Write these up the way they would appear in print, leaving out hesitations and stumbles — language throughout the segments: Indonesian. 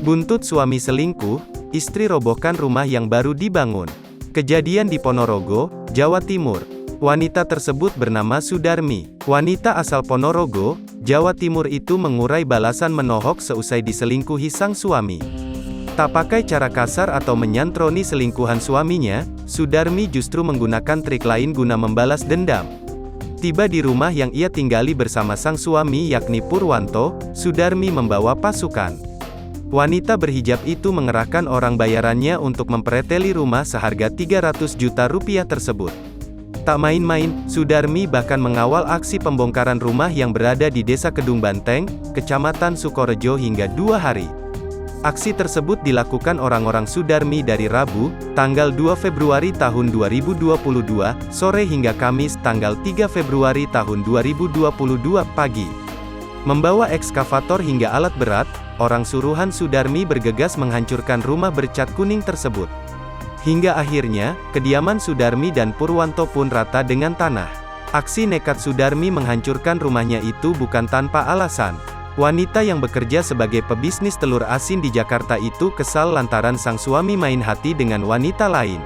Buntut suami selingkuh, istri robohkan rumah yang baru dibangun. Kejadian di Ponorogo, Jawa Timur. Wanita tersebut bernama Sudarmi. Wanita asal Ponorogo, Jawa Timur itu mengurai balasan menohok seusai diselingkuhi sang suami. Tak pakai cara kasar atau menyantroni selingkuhan suaminya, Sudarmi justru menggunakan trik lain guna membalas dendam. Tiba di rumah yang ia tinggali bersama sang suami yakni Purwanto, Sudarmi membawa pasukan. Wanita berhijab itu mengerahkan orang bayarannya untuk mempreteli rumah seharga 300 juta rupiah tersebut. Tak main-main, Sudarmi bahkan mengawal aksi pembongkaran rumah yang berada di Desa Kedung Banteng, Kecamatan Sukorejo hingga 2 hari. Aksi tersebut dilakukan orang-orang Sudarmi dari Rabu, tanggal 2 Februari tahun 2022, sore hingga Kamis tanggal 3 Februari tahun 2022 pagi. Membawa ekskavator hingga alat berat, orang suruhan Sudarmi bergegas menghancurkan rumah bercat kuning tersebut. Hingga akhirnya, kediaman Sudarmi dan Purwanto pun rata dengan tanah. Aksi nekat Sudarmi menghancurkan rumahnya itu bukan tanpa alasan. Wanita yang bekerja sebagai pebisnis telur asin di Jakarta itu kesal lantaran sang suami main hati dengan wanita lain.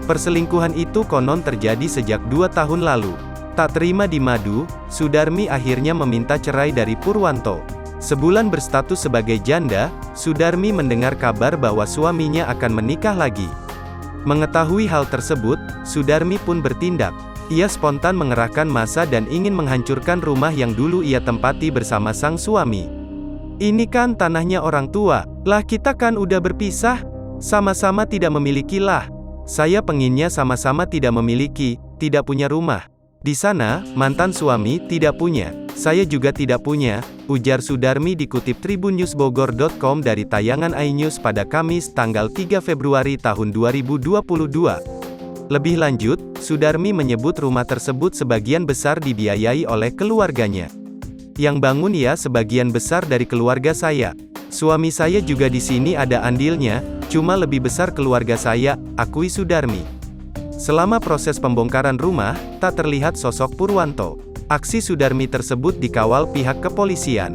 Perselingkuhan itu konon terjadi sejak 2 tahun lalu. Tak terima di madu, Sudarmi akhirnya meminta cerai dari Purwanto. Sebulan berstatus sebagai janda, Sudarmi mendengar kabar bahwa suaminya akan menikah lagi. Mengetahui hal tersebut, Sudarmi pun bertindak. Ia spontan mengerahkan massa dan ingin menghancurkan rumah yang dulu ia tempati bersama sang suami. "Ini kan tanahnya orang tua, lah kita kan udah berpisah, sama-sama tidak memiliki lah. Saya pengennya sama-sama tidak memiliki, tidak punya rumah. Di sana, mantan suami tidak punya, saya juga tidak punya," ujar Sudarmi dikutip tribunnewsbogor.com dari tayangan iNews pada Kamis tanggal 3 Februari tahun 2022. Lebih lanjut, Sudarmi menyebut rumah tersebut sebagian besar dibiayai oleh keluarganya. "Yang bangun ya sebagian besar dari keluarga saya. Suami saya juga di sini ada andilnya, cuma lebih besar keluarga saya," akui Sudarmi. Selama proses pembongkaran rumah, tak terlihat sosok Purwanto. Aksi Sudarmi tersebut dikawal pihak kepolisian.